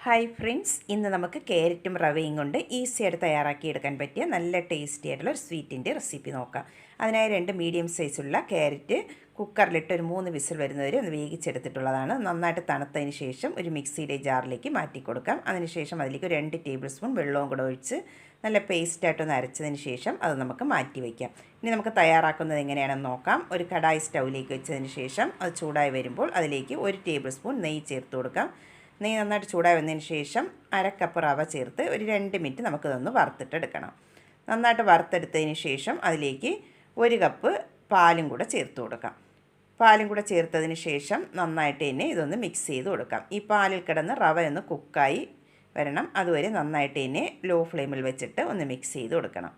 Hi friends, ഇന്ന് നമുക്ക് ക്യാരറ്റും റവയും കൊണ്ട് ഈസിയായിട്ട് തയ്യാറാക്കിയെടുക്കാൻ പറ്റിയ നല്ല ടേസ്റ്റി ആയിട്ടുള്ള ഒരു സ്വീറ്റിൻ്റെ റെസിപ്പി നോക്കാം. അതിനായി 2 മീഡിയം സൈസുള്ള ക്യാരറ്റ് കുക്കറിലിട്ട് ഒരു 3 വിസിൽ വരുന്നവരെ ഒന്ന് വേവിച്ചെടുത്തിട്ടുള്ളതാണ്. നന്നായിട്ട് തണുത്തതിന് ശേഷം ഒരു മിക്സിയുടെ ജാറിലേക്ക് മാറ്റി കൊടുക്കാം. അതിനുശേഷം അതിലേക്ക് ഒരു 2 ടേബിൾ സ്പൂൺ വെള്ളവും കൂടെ ഒഴിച്ച് നല്ല പേസ്റ്റായിട്ടൊന്ന് അരച്ചതിന് ശേഷം അത് നമുക്ക് മാറ്റി വയ്ക്കാം. ഇനി നമുക്ക് തയ്യാറാക്കുന്നത് എങ്ങനെയാണെന്ന് നോക്കാം. ഒരു കടായി സ്റ്റൗവിലേക്ക് വെച്ചതിന് ശേഷം അത് ചൂടായി വരുമ്പോൾ അതിലേക്ക് 1 ടേബിൾ സ്പൂൺ നെയ്യ് ചേർത്ത് കൊടുക്കാം. നെയ്യ് നന്നായിട്ട് ചൂടായി വന്നതിന് ശേഷം 1/2 കപ്പ് റവ ചേർത്ത് ഒരു 2 മിനിറ്റ് നമുക്കിതൊന്ന് വറുത്തിട്ടെടുക്കണം. നന്നായിട്ട് വറുത്തെടുത്തതിന് ശേഷം അതിലേക്ക് 1 കപ്പ് പാലും കൂടെ ചേർത്ത് കൊടുക്കാം. പാലും കൂടെ ചേർത്തതിന് ശേഷം നന്നായിട്ട് തന്നെ ഇതൊന്ന് മിക്സ് ചെയ്ത് കൊടുക്കാം. ഈ പാലിൽ കിടന്ന് റവ ഒന്ന് കുക്കായി വരണം. അതുവരെ നന്നായിട്ട് തന്നെ ലോ ഫ്ലെയിമിൽ വെച്ചിട്ട് ഒന്ന് മിക്സ് ചെയ്ത് കൊടുക്കണം.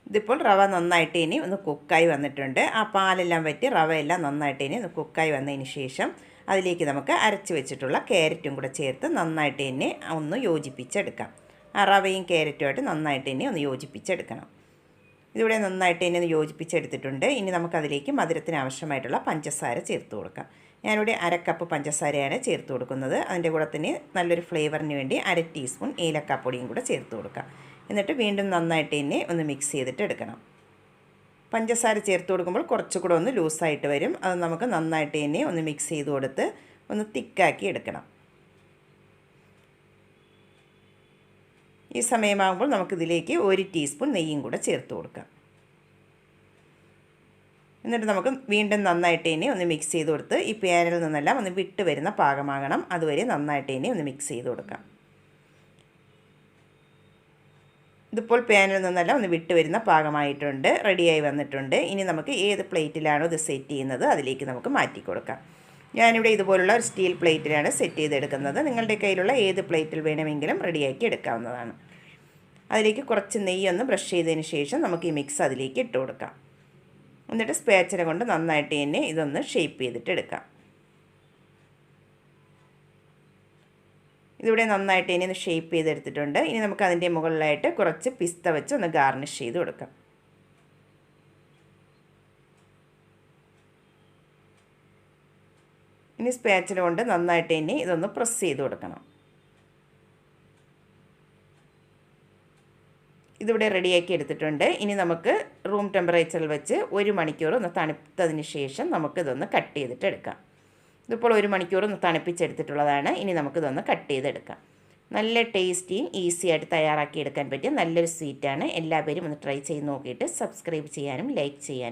ഇതിപ്പോൾ റവ നന്നായിട്ട് ഇനി ഒന്ന് കുക്കായി വന്നിട്ടുണ്ട്. ആ പാലെല്ലാം വറ്റി റവയെല്ലാം നന്നായിട്ട് ഇനി ഒന്ന് കുക്കായി വന്നതിന് ശേഷം അതിലേക്ക് നമുക്ക് അരച്ച് വെച്ചിട്ടുള്ള ക്യാരറ്റും കൂടെ ചേർത്ത് നന്നായിട്ട് തന്നെ ഒന്ന് യോജിപ്പിച്ചെടുക്കാം. ആ റവയും ക്യാരറ്റുമായിട്ട് നന്നായിട്ട് തന്നെ ഒന്ന് യോജിപ്പിച്ചെടുക്കണം. ഇതിവിടെ നന്നായിട്ട് തന്നെ ഒന്ന് യോജിപ്പിച്ചെടുത്തിട്ടുണ്ട്. ഇനി നമുക്കതിലേക്ക് മധുരത്തിന് ആവശ്യമായിട്ടുള്ള പഞ്ചസാര ചേർത്ത് കൊടുക്കാം. ഞാനിവിടെ 1/2 കപ്പ് പഞ്ചസാരയാണ് ചേർത്ത് കൊടുക്കുന്നത്. അതിൻ്റെ കൂടെ തന്നെ നല്ലൊരു ഫ്ലേവറിന് വേണ്ടി 1/2 ടീസ്പൂൺ ഏലക്കാപ്പൊടിയും കൂടെ ചേർത്ത് കൊടുക്കാം. എന്നിട്ട് വീണ്ടും നന്നായിട്ട് തന്നെ ഒന്ന് മിക്സ് ചെയ്തിട്ട് എടുക്കണം. പഞ്ചസാര ചേർത്ത് കൊടുക്കുമ്പോൾ കുറച്ചുകൂടെ ഒന്ന് ലൂസായിട്ട് വരും. അത് നമുക്ക് നന്നായിട്ട് തന്നെ ഒന്ന് മിക്സ് ചെയ്ത് കൊടുത്ത് ഒന്ന് തിക്കാക്കി എടുക്കണം. ഈ സമയമാകുമ്പോൾ നമുക്കിതിലേക്ക് 1 ടീസ്പൂൺ നെയ്യും കൂടെ ചേർത്ത് കൊടുക്കാം. എന്നിട്ട് നമുക്ക് വീണ്ടും നന്നായിട്ട് തന്നെ ഒന്ന് മിക്സ് ചെയ്ത് കൊടുത്ത് ഈ പാനിൽ നിന്നെല്ലാം ഒന്ന് വിട്ട് വരുന്ന പാകമാകണം. അതുവരെ നന്നായിട്ട് തന്നെ ഒന്ന് മിക്സ് ചെയ്ത് കൊടുക്കാം. ഇതിപ്പോൾ പാനിൽ നിന്നെല്ലാം ഒന്ന് വിട്ട് വരുന്ന പാകമായിട്ടുണ്ട്, റെഡിയായി വന്നിട്ടുണ്ട്. ഇനി നമുക്ക് ഏത് പ്ലേറ്റിലാണോ ഇത് സെറ്റ് ചെയ്യുന്നത് അതിലേക്ക് നമുക്ക് മാറ്റി കൊടുക്കാം. ഞാനിവിടെ ഇതുപോലുള്ള ഒരു സ്റ്റീൽ പ്ലേറ്റിലാണ് സെറ്റ് ചെയ്തെടുക്കുന്നത്. നിങ്ങളുടെ കയ്യിലുള്ള ഏത് പ്ലേറ്റിൽ വേണമെങ്കിലും റെഡിയാക്കി എടുക്കാവുന്നതാണ്. അതിലേക്ക് കുറച്ച് നെയ്യൊന്ന് ബ്രഷ് ചെയ്തതിന് ശേഷം നമുക്ക് ഈ മിക്സ് അതിലേക്ക് ഇട്ട് കൊടുക്കാം. എന്നിട്ട് സ്പാച്ചില കൊണ്ട് നന്നായിട്ട് തന്നെ ഇതൊന്ന് ഷേപ്പ് ചെയ്തിട്ട് എടുക്കാം. ഇതിവിടെ നന്നായിട്ട് ഇനി ഒന്ന് ഷേപ്പ് ചെയ്തെടുത്തിട്ടുണ്ട്. ഇനി നമുക്ക് അതിൻ്റെ മുകളിലായിട്ട് കുറച്ച് പിസ്ത വെച്ച് ഒന്ന് ഗാർണിഷ് ചെയ്ത് കൊടുക്കാം. ഇനി സ്പാച്ചില കൊണ്ട് നന്നായിട്ട് തന്നെ ഇതൊന്ന് പ്രസ് ചെയ്ത് കൊടുക്കണം. ഇതിവിടെ റെഡിയാക്കി എടുത്തിട്ടുണ്ട്. ഇനി നമുക്ക് റൂം ടെമ്പറേച്ചറിൽ വെച്ച് 1 മണിക്കൂർ ഒന്ന് തണുത്തതിന് ശേഷം നമുക്കിതൊന്ന് കട്ട് ചെയ്തിട്ട് എടുക്കാം. ഇതിപ്പോൾ 1 മണിക്കൂർ ഒന്ന് തണുപ്പിച്ചെടുത്തിട്ടുള്ളതാണ്. ഇനി നമുക്കിതൊന്ന് കട്ട് ചെയ്തെടുക്കാം. നല്ല ടേസ്റ്റിയും ഈസിയായിട്ട് തയ്യാറാക്കി എടുക്കാൻ പറ്റിയ നല്ലൊരു സ്വീറ്റാണ്. എല്ലാവരും ഒന്ന് ട്രൈ ചെയ്ത് നോക്കിയിട്ട് സബ്സ്ക്രൈബ് ചെയ്യാനും ലൈക്ക് ചെയ്യാനും